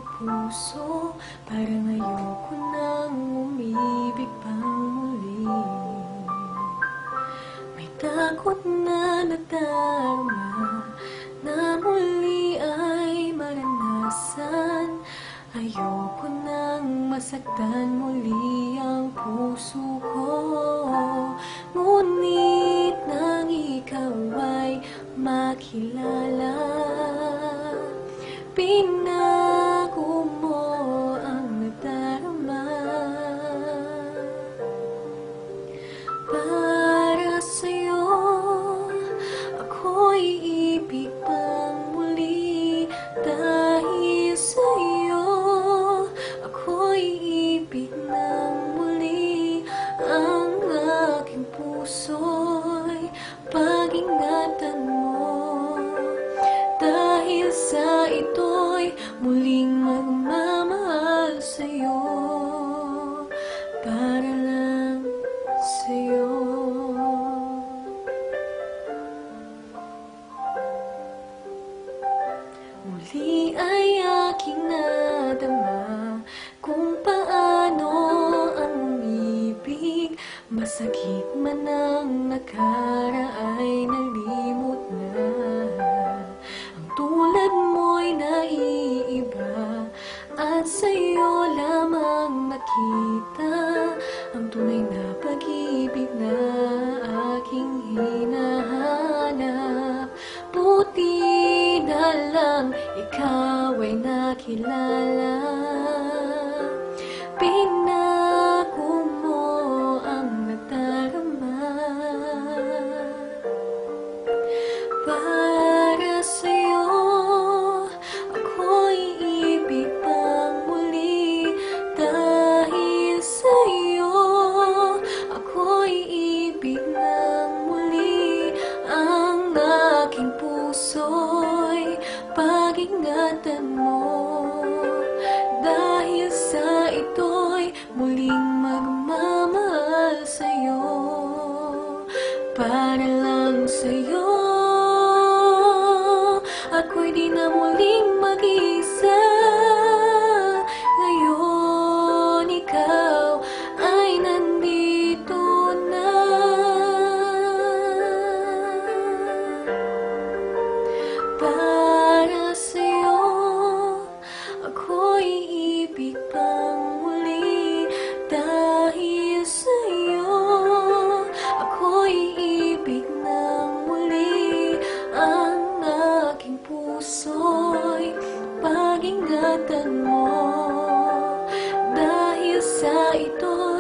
puso. Parang ayoko nang umibig pang muli. May takot na nadarama na muli ay maranasan. Ayoko nang masaktan muli ang puso ko. Ngunit nang ikaw ay makilala, pinako mo ang nadarama. Para sa'yo, ako'y ibig pang muli. Dahil sa'yo, ako'y ibig ng muli. Ang aking puso'y pag-ingatan mo. Dahil sa ito'y muling magmamahal sa'yo. Para lang sa'yo. Muli ay aking nadama kung paano ang umibig. Masakit man ang nakaraan, nalimot na. Ang tulad mo'y naiiba, at sa'yo lamang nakita ang tunay na pag-ibig na aking hinahanap. Buti na lang ikaw ay nakilala. Pinako mo ang nadarama. Para sa'yo, ako'y ibig pang muli. Dahil sa'yo, ako'y ibig ng muli. Ang aking puso'y pag-ingatan mo. Dahil sa ito'y muling magmamahal sa'yo. Para lang sa'yo, ako'y di na muling mag-isa. Ngayon ikaw ay nandito na. Para sa'yo, ako'y ibig pang muli. Dahil sa'yo, ako'y ibig ng muli. Ang aking puso'y pag-ingatan mo. Dahil sa ito